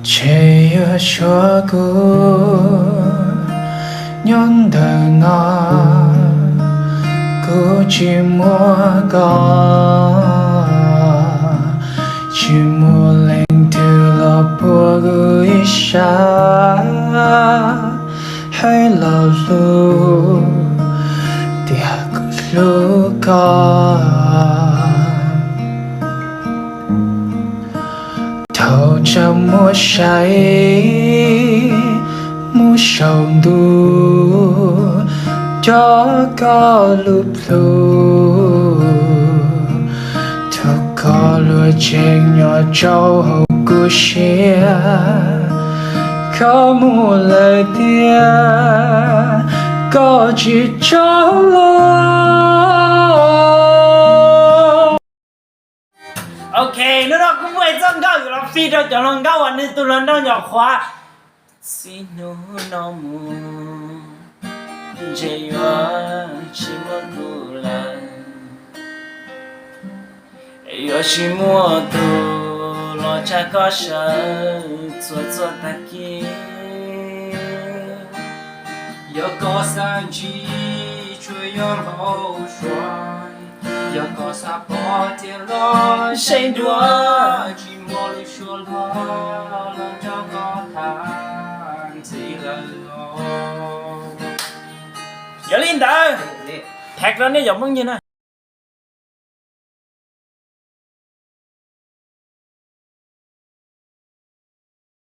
Chỉ ở cho cô những đời ngõ cô chỉ mua có chỉ mua lên từ lọ bùa gửi xa hay là lu tiếc lu có thâu cho mua say mua sầu đu cho có lụp lù thật có lúa trên nhỏ trâu hậu của xe có mua lời tia có chỉ cho lo. Ok, nó đó cũng vậy dân cao rồi là phi cho lòng cao anh nên tôi lần đó nhỏ khóa xin nó mù chạy qua chỉ muốn tu là yo chỉ muốn tu lo cha có sợ cho ta kia yo có sang chi chui yom hậu xoay yo có sa bỏ tiền lo say đua chỉ mua lưu chua lo lòng cho có thang chỉ là lo giờ lên ta thẹt lên nó giọng như nè